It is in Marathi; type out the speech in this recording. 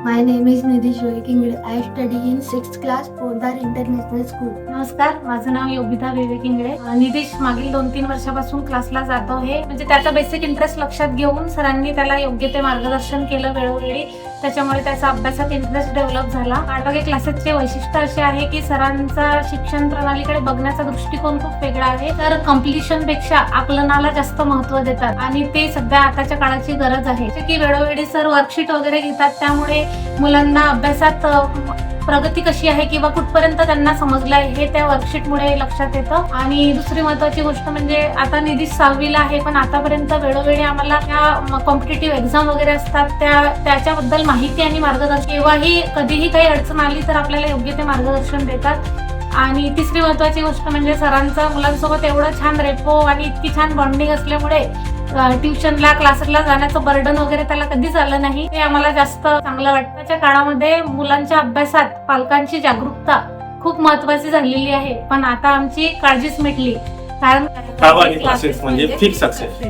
My name is Nidhi Shoikingde. I study in 6th class, Poddar International School. नमस्कार, माझं नाव योगिता विवेक इंगळे. निदेश मागील 2-3 वर्षापासून क्लासला जातो आहे. म्हणजे त्याचा बेसिक इंटरेस्ट लक्षात घेऊन सरांनी त्याला योग्य ते मार्गदर्शन केलं वेळोवेळी. त्याच्यामुळे त्याचा अभ्यासात इंटरेस्ट डेव्हलप झाला. आडवगे क्लासेसचे वैशिष्ट्य असे आहे की सरांचा शिक्षण प्रणालीकडे बघण्याचा दृष्टिकोन खूप वेगळा आहे. तर कम्प्लिशन पेक्षा आकलनाला जास्त महत्त्व देतात आणि ते सध्या आताच्या काळाची गरज आहे. की वेळोवेळी सर वर्कशीट वगैरे घेतात, त्यामुळे मुलांना अभ्यासात प्रगती कशी आहे किंवा कुठपर्यंत त्यांना समजलं आहे हे त्या वर्कशीटमुळे लक्षात येतं. आणि दुसरी महत्त्वाची गोष्ट म्हणजे आता निदेश 6वीला आहे, पण आतापर्यंत वेळोवेळी आम्हाला त्या कॉम्पिटिटिव्ह एक्झाम वगैरे असतात त्याच्याबद्दल माहिती आणि मार्गदर्शन, केव्हाही कधीही काही अडचण आली तर आपल्याला योग्य ते मार्गदर्शन देतात. आणि तिसरी महत्त्वाची गोष्ट म्हणजे सरांचं मुलांसोबत एवढं छान रेपो आणि इतकी छान बॉन्डिंग असल्यामुळे ट्युशनला क्लासेसला जाण्याचं बर्डन वगैरे त्याला कधीच आलं नाही. ते आम्हाला जास्त चांगलं वाटतं. त्याच्या काळामध्ये मुलांच्या अभ्यासात पालकांची जागरूकता खूप महत्त्वाची झालेली आहे, पण आता आमची काळजीच मिटली, कारण क्लासेस म्हणजे फिक्स सक्सेस.